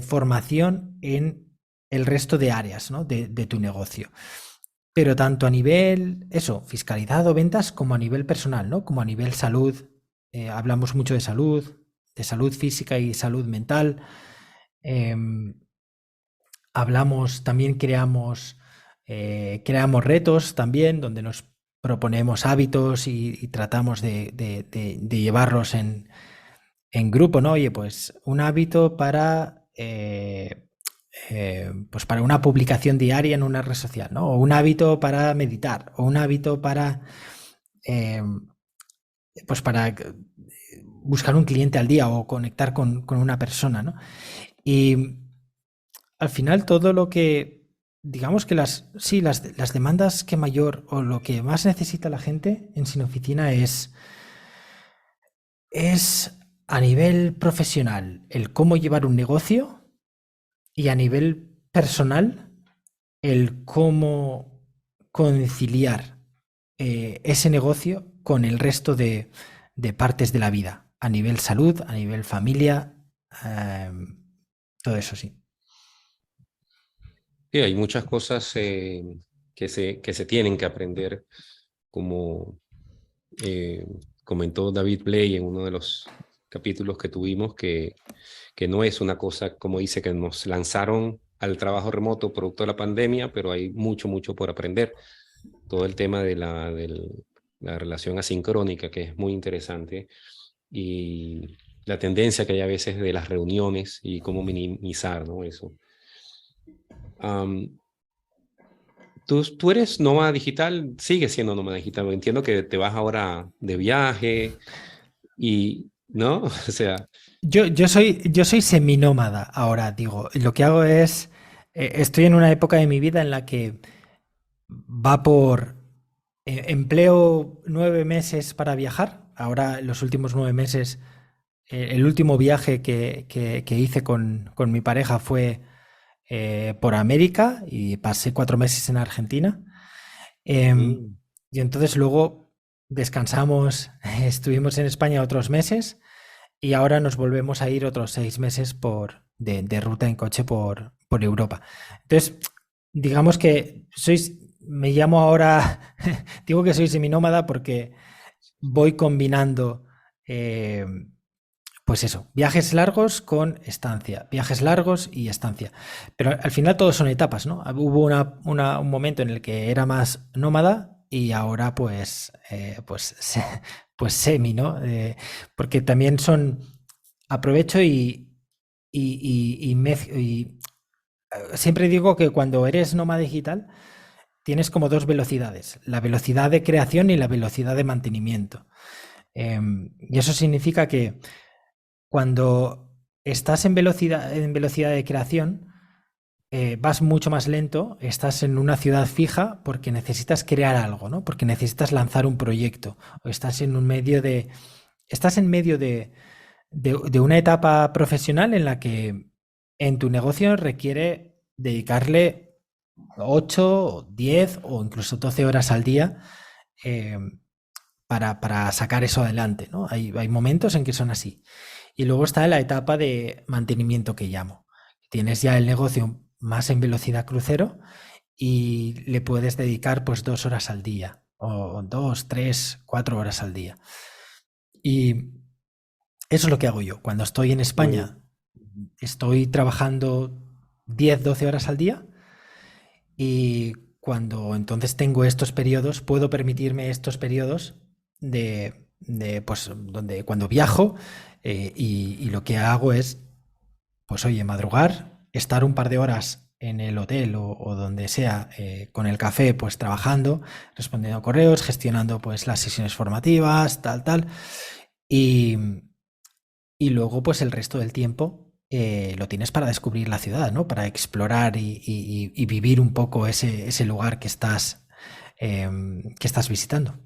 formación en el resto de áreas, ¿no? de tu negocio. Pero tanto a nivel, fiscalidad o ventas, como a nivel personal, ¿no? Como a nivel salud. Hablamos mucho de salud física y salud mental. También creamos retos también, donde nos proponemos hábitos y tratamos de llevarlos en grupo, ¿no? Oye, pues un hábito pues para una publicación diaria en una red social, ¿no? O un hábito para meditar, o un hábito eh, pues para buscar un cliente al día o conectar con una persona, ¿no? Y al final todo lo que, digamos que sí, las demandas que mayor o lo que más necesita la gente en Sin Oficina es a nivel profesional el cómo llevar un negocio y a nivel personal el cómo conciliar ese negocio con el resto de partes de la vida, a nivel salud, a nivel familia, eh, todo eso sí. Sí, hay muchas cosas que se tienen que aprender, como eh, comentó David Blay en uno de los capítulos que tuvimos, que no es una cosa, como dice, que nos lanzaron al trabajo remoto producto de la pandemia, pero hay mucho, mucho por aprender. Todo el tema de la relación asincrónica, que es muy interesante, y la tendencia que hay a veces de las reuniones y cómo minimizar, ¿no? Eso. Um, tú eres nómada digital, sigues siendo nómada digital. Entiendo que te vas ahora de viaje y, ¿no? O sea, Yo soy seminómada ahora, digo. Lo que hago es, estoy en una época de mi vida en la que va por, empleo 9 meses para viajar. Ahora, en los últimos 9 meses, el último viaje que hice con mi pareja fue por América y pasé 4 meses en Argentina. Em, mm, y entonces luego descansamos, estuvimos en España otros meses y ahora nos volvemos a ir otros 6 meses de ruta en coche por Europa. Entonces, digamos que me llamo ahora, digo que soy seminómada porque voy combinando, eh, pues eso, viajes largos con estancia, viajes largos y estancia. Pero al final todos son etapas, ¿no? Hubo un momento en el que era más nómada y ahora pues semi, ¿no? Porque también aprovecho siempre digo que cuando eres nómada digital tienes como dos velocidades, la velocidad de creación y la velocidad de mantenimiento. Y eso significa que cuando estás en velocidad de creación, vas mucho más lento, estás en una ciudad fija porque necesitas crear algo, ¿no? Porque necesitas lanzar un proyecto, o estás en medio de una etapa profesional en la que en tu negocio requiere dedicarle 8, 10 o incluso 12 horas al día eh, para sacar eso adelante, ¿no? Hay momentos en que son así. Y luego está la etapa de mantenimiento que llamo. Tienes ya el negocio más en velocidad crucero y le puedes dedicar pues 2 horas al día o 2, 3, 4 horas al día. Y eso es lo que hago yo. Cuando estoy en muy, España, estoy trabajando 10, 12 horas al día y cuando entonces tengo estos periodos, puedo permitirme estos periodos pues, donde cuando viajo y lo que hago es, pues oye, madrugar, estar un par de horas en el hotel o donde sea con el café, pues trabajando, respondiendo a correos, gestionando pues las sesiones formativas, tal, y, y luego pues el resto del tiempo lo tienes para descubrir la ciudad, ¿no? Para explorar y vivir un poco ese lugar que estás visitando.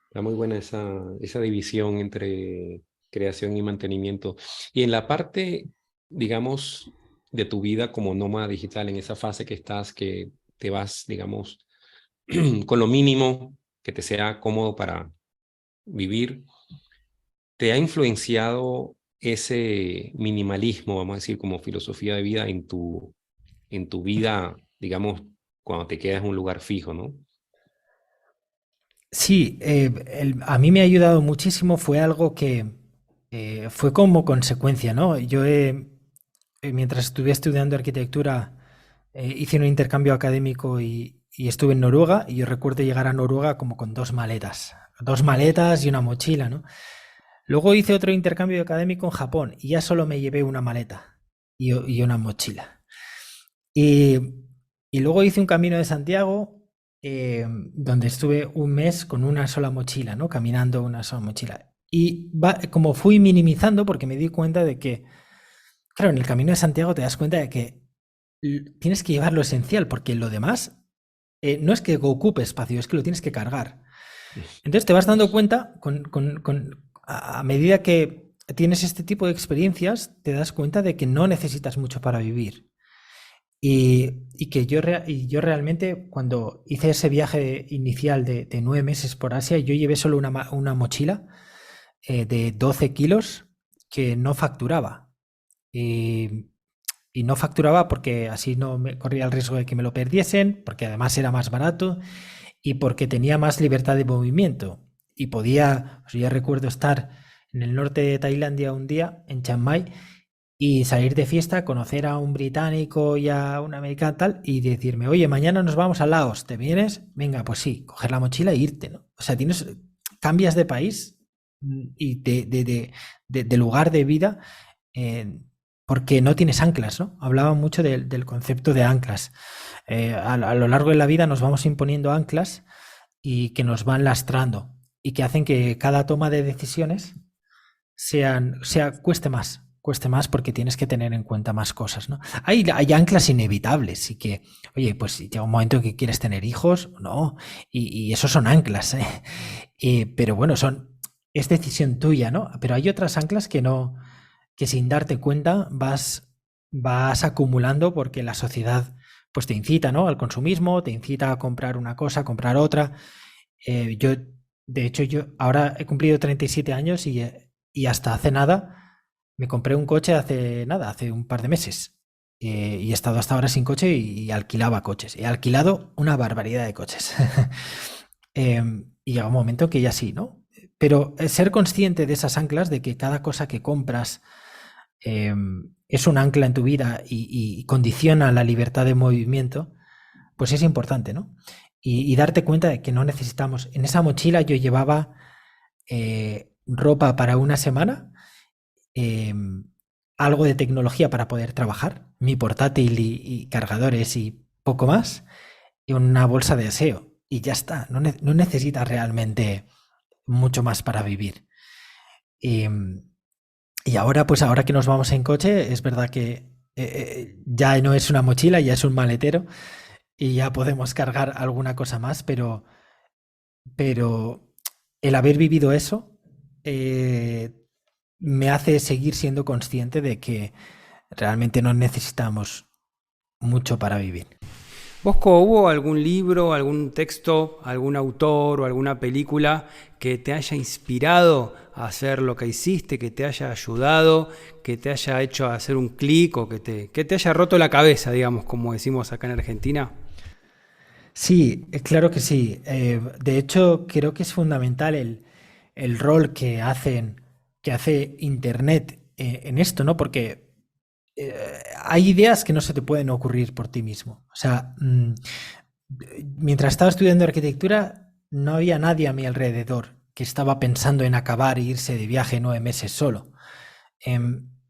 está muy buena esa división entre creación y mantenimiento. Y en la parte, digamos, de tu vida como nómada digital, en esa fase que estás, que te vas, digamos, con lo mínimo que te sea cómodo para vivir, ¿te ha influenciado ese minimalismo, vamos a decir, como filosofía de vida en tu vida, digamos, cuando te quedas en un lugar fijo, ¿no? Sí, a mí me ha ayudado muchísimo, fue algo que fue como consecuencia, ¿no? Mientras estuve estudiando arquitectura, hice un intercambio académico y estuve en Noruega y yo recuerdo llegar a Noruega como con dos maletas y una mochila, ¿no? Luego hice otro intercambio académico en Japón y ya solo me llevé una maleta y una mochila. Y, y luego hice un camino de Santiago donde estuve un mes con una sola mochila, ¿no? Caminando una sola mochila. Y como fui minimizando, porque me di cuenta de que, claro, en el camino de Santiago te das cuenta de que tienes que llevar lo esencial, porque lo demás no es que ocupe espacio, es que lo tienes que cargar. Entonces te vas dando cuenta, a medida que tienes este tipo de experiencias, te das cuenta de que no necesitas mucho para vivir. Y que yo realmente, cuando hice ese viaje inicial de 9 meses por Asia, yo llevé solo una mochila de 12 kilos que no facturaba. Y, y no facturaba porque así no me corría el riesgo de que me lo perdiesen, porque además era más barato y porque tenía más libertad de movimiento. Y podía, pues yo recuerdo estar en el norte de Tailandia un día, en Chiang Mai, y salir de fiesta, conocer a un británico y a un americano tal, y decirme, oye, mañana nos vamos a Laos, ¿te vienes? Venga, pues sí, coger la mochila e irte, ¿no? O sea, cambias de país y de lugar de vida porque no tienes anclas, ¿no? Hablaba mucho del concepto de anclas. A lo largo de la vida nos vamos imponiendo anclas y que nos van lastrando y que hacen que cada toma de decisiones cueste más porque tienes que tener en cuenta más cosas, ¿no? Hay anclas inevitables y que, oye, pues llega un momento que quieres tener hijos, ¿no? Y eso son anclas, ¿eh? Pero bueno, es decisión tuya, ¿no? Pero hay otras anclas que no, que sin darte cuenta vas acumulando porque la sociedad pues te incita, ¿no? Al consumismo, te incita a comprar una cosa, a comprar otra. De hecho, yo ahora he cumplido 37 años y hasta hace nada me compré un coche hace un par de meses. Y he estado hasta ahora sin coche y alquilaba coches. He alquilado una barbaridad de coches. Y llega un momento que ya sí, ¿no? Pero ser consciente de esas anclas, de que cada cosa que compras es un ancla en tu vida y condiciona la libertad de movimiento, pues es importante, ¿no? Y darte cuenta de que no necesitamos. En esa mochila yo llevaba ropa para una semana, algo de tecnología para poder trabajar, mi portátil y cargadores y poco más, y una bolsa de aseo. Y ya está, no necesitas realmente mucho más para vivir. Y ahora, pues ahora que nos vamos en coche, es verdad que ya no es una mochila, ya es un maletero y ya podemos cargar alguna cosa más, pero el haber vivido eso me hace seguir siendo consciente de que realmente no necesitamos mucho para vivir. Bosco, ¿hubo algún libro, algún texto, algún autor o alguna película que te haya inspirado a hacer lo que hiciste, que te haya ayudado, que te haya hecho hacer un clic o que te haya roto la cabeza, digamos, como decimos acá en Argentina? Sí, claro que sí. De hecho, creo que es fundamental el rol que hace Internet en esto, ¿no? Porque hay ideas que no se te pueden ocurrir por ti mismo. O sea, mientras estaba estudiando arquitectura, no había nadie a mi alrededor que estaba pensando en acabar e irse de viaje 9 meses solo.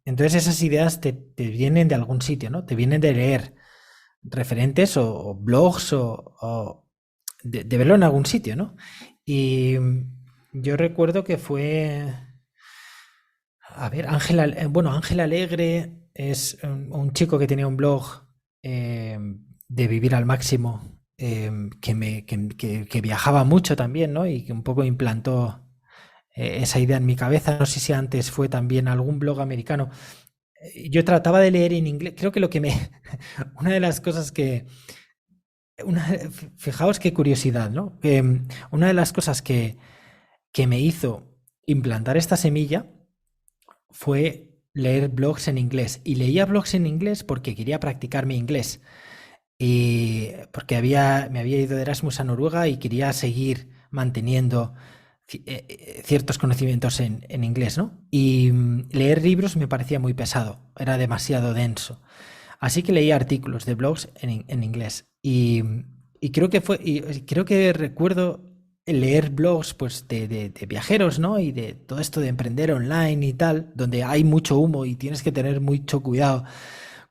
Entonces esas ideas te vienen de algún sitio, ¿no? Te vienen de leer referentes o blogs o de verlo en algún sitio, ¿no? Y yo recuerdo que fue, a ver, Ángel Alegre es un chico que tenía un blog de vivir al máximo, que viajaba mucho también, ¿no? Y que un poco implantó esa idea en mi cabeza. No sé si antes fue también algún blog americano. Yo trataba de leer en inglés. Creo que una de las cosas fijaos qué curiosidad, ¿no? Que una de las cosas que me hizo implantar esta semilla fue leer blogs en inglés. Y leía blogs en inglés porque quería practicar mi inglés. Y porque me había ido de Erasmus a Noruega y quería seguir manteniendo ciertos conocimientos en inglés, ¿no? Y leer libros me parecía muy pesado, era demasiado denso. Así que leí artículos de blogs en inglés. Y creo que recuerdo leer blogs pues, de viajeros, ¿no? Y de todo esto de emprender online y tal, donde hay mucho humo y tienes que tener mucho cuidado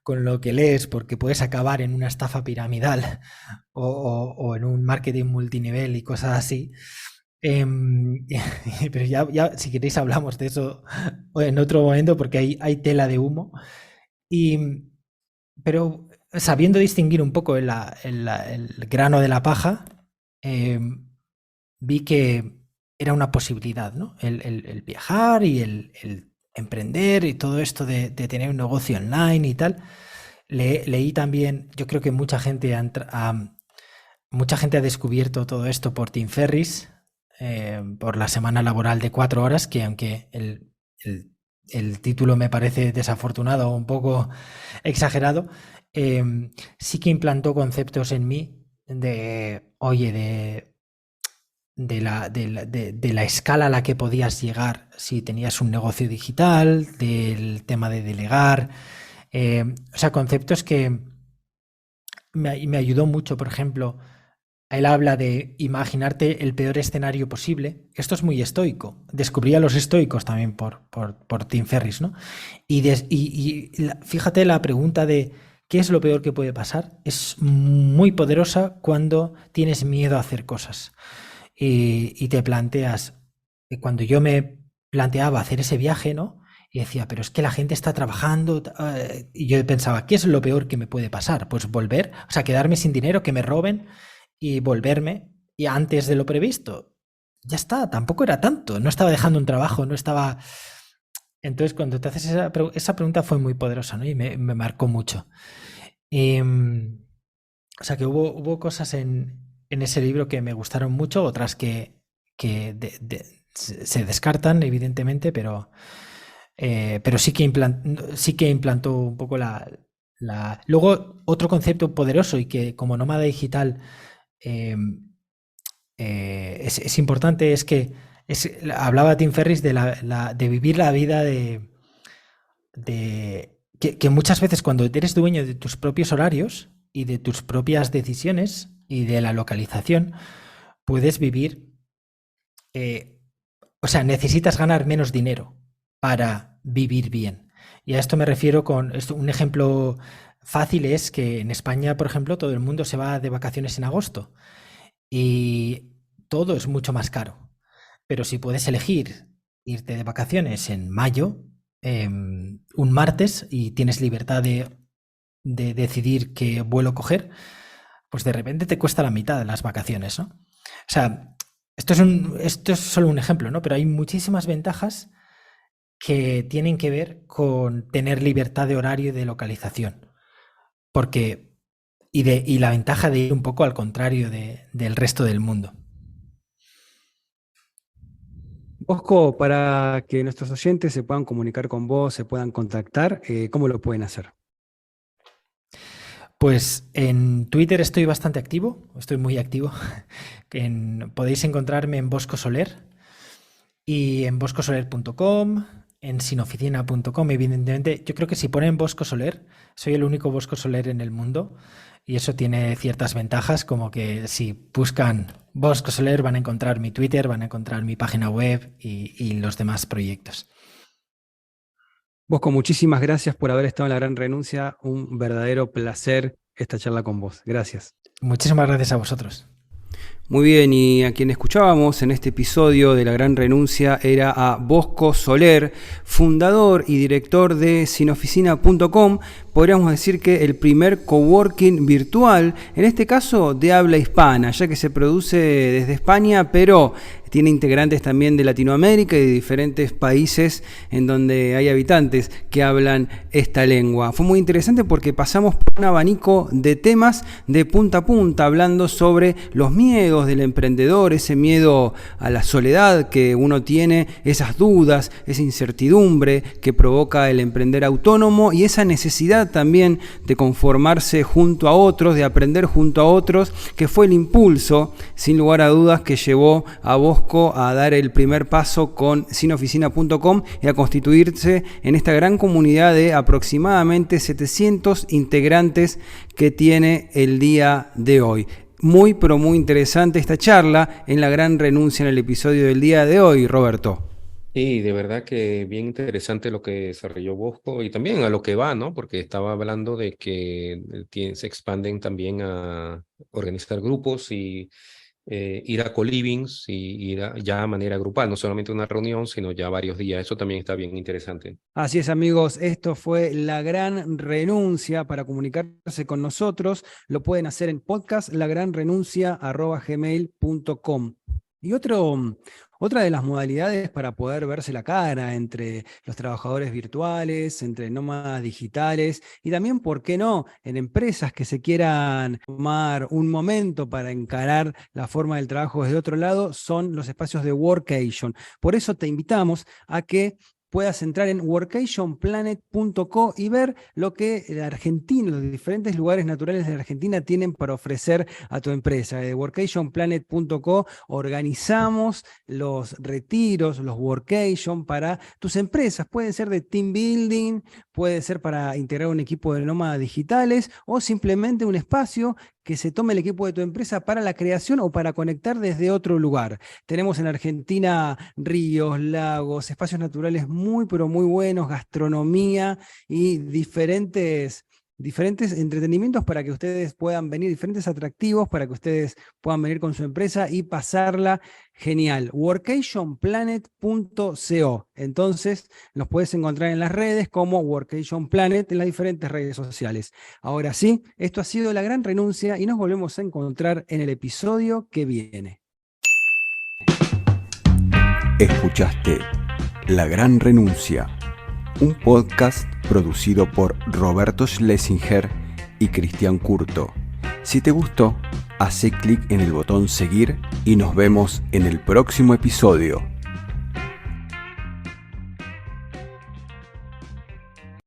con lo que lees porque puedes acabar en una estafa piramidal o en un marketing multinivel y cosas así. Pero ya si queréis hablamos de eso en otro momento porque hay tela de humo. Pero sabiendo distinguir un poco el grano de la paja, vi que era una posibilidad, ¿no? El viajar y el emprender y todo esto de tener un negocio online y tal. Leí también, yo creo que mucha gente ha descubierto todo esto por Tim Ferriss, por la semana laboral de 4 horas, que aunque el título me parece desafortunado o un poco exagerado, sí que implantó conceptos en mí de la escala a la que podías llegar si tenías un negocio digital, del tema de delegar, o sea, conceptos que me ayudó mucho. Por ejemplo, él habla de imaginarte el peor escenario posible. Esto es muy estoico. Descubrí a los estoicos también por Tim Ferriss, ¿no? Fíjate, la pregunta de ¿qué es lo peor que puede pasar? Es muy poderosa cuando tienes miedo a hacer cosas. Y te planteas, cuando yo me planteaba hacer ese viaje, ¿no? Y decía, pero es que la gente está trabajando. Y yo pensaba, ¿qué es lo peor que me puede pasar? Pues volver, o sea, quedarme sin dinero, que me roben y volverme y antes de lo previsto. Ya está, tampoco era tanto. No estaba dejando un trabajo, no estaba. Entonces, cuando te haces esa pregunta fue muy poderosa, ¿no? Y me marcó mucho. O sea, que hubo cosas en ese libro que me gustaron mucho, otras que se descartan, evidentemente, pero sí que implantó un poco Luego, otro concepto poderoso y que como nómada digital es importante es que hablaba Tim Ferriss de vivir la vida que muchas veces cuando eres dueño de tus propios horarios y de tus propias decisiones y de la localización, puedes vivir, o sea, necesitas ganar menos dinero para vivir bien. Y a esto me refiero un ejemplo fácil es que en España, por ejemplo, todo el mundo se va de vacaciones en agosto y todo es mucho más caro. Pero si puedes elegir irte de vacaciones en mayo, un martes, y tienes libertad de decidir qué vuelo coger, pues de repente te cuesta la mitad de las vacaciones, ¿no? O sea, esto es solo un ejemplo, ¿no? Pero hay muchísimas ventajas que tienen que ver con tener libertad de horario y de localización. Porque, y la ventaja de ir un poco al contrario del resto del mundo. Bosco, para que nuestros oyentes se puedan comunicar con vos, se puedan contactar, ¿cómo lo pueden hacer? Pues en Twitter estoy bastante activo, estoy muy activo. Podéis encontrarme en Bosco Soler y en boscosoler.com, en sinoficina.com, evidentemente. Yo creo que si ponen Bosco Soler, soy el único Bosco Soler en el mundo y eso tiene ciertas ventajas, como que si buscan Bosco Soler van a encontrar mi Twitter, van a encontrar mi página web y los demás proyectos. Bosco, muchísimas gracias por haber estado en La Gran Renuncia. Un verdadero placer esta charla con vos. Gracias. Muchísimas gracias a vosotros. Muy bien, y a quien escuchábamos en este episodio de La Gran Renuncia era a Bosco Soler, fundador y director de sinoficina.com, podríamos decir que el primer coworking virtual, en este caso de habla hispana, ya que se produce desde España, pero tiene integrantes también de Latinoamérica y de diferentes países en donde hay habitantes que hablan esta lengua. Fue muy interesante porque pasamos por un abanico de temas de punta a punta, hablando sobre los miedos del emprendedor, ese miedo a la soledad que uno tiene, esas dudas, esa incertidumbre que provoca el emprender autónomo y esa necesidad también de conformarse junto a otros, de aprender junto a otros, que fue el impulso, sin lugar a dudas, que llevó a Bosco a dar el primer paso con sinoficina.com y a constituirse en esta gran comunidad de aproximadamente 700 integrantes que tiene el día de hoy. Muy, pero muy interesante esta charla en La Gran Renuncia en el episodio del día de hoy, Roberto. Sí, de verdad que bien interesante lo que desarrolló Bosco y también a lo que va, ¿no? Porque estaba hablando de que se expanden también a organizar grupos y ir a co-livings y ir ya de manera grupal, no solamente una reunión, sino ya varios días. Eso también está bien interesante. Así es, amigos, esto fue La Gran Renuncia. Para comunicarse con nosotros, lo pueden hacer en podcastlagranrenuncia@gmail.com. Y otra de las modalidades para poder verse la cara entre los trabajadores virtuales, entre nómadas digitales y también, ¿por qué no?, en empresas que se quieran tomar un momento para encarar la forma del trabajo desde otro lado, son los espacios de workation. Por eso te invitamos a que puedas entrar en workationplanet.co y ver lo que la Argentina, los diferentes lugares naturales de la Argentina tienen para ofrecer a tu empresa. De workationplanet.co organizamos los retiros, los workation para tus empresas. Pueden ser de team building, puede ser para integrar un equipo de nómadas digitales o simplemente un espacio que se tome el equipo de tu empresa para la creación o para conectar desde otro lugar. Tenemos en Argentina ríos, lagos, espacios naturales muy, pero muy buenos, gastronomía y diferentes entretenimientos para que ustedes puedan venir, diferentes atractivos para que ustedes puedan venir con su empresa y pasarla genial. Workationplanet.co. Entonces nos puedes encontrar en las redes como Workation Planet en las diferentes redes sociales. Ahora sí, esto ha sido La Gran Renuncia y nos volvemos a encontrar en el episodio que viene. Escuchaste La Gran Renuncia, un podcast producido por Roberto Schlesinger y Cristian Curto. Si te gustó, hace clic en el botón seguir y nos vemos en el próximo episodio.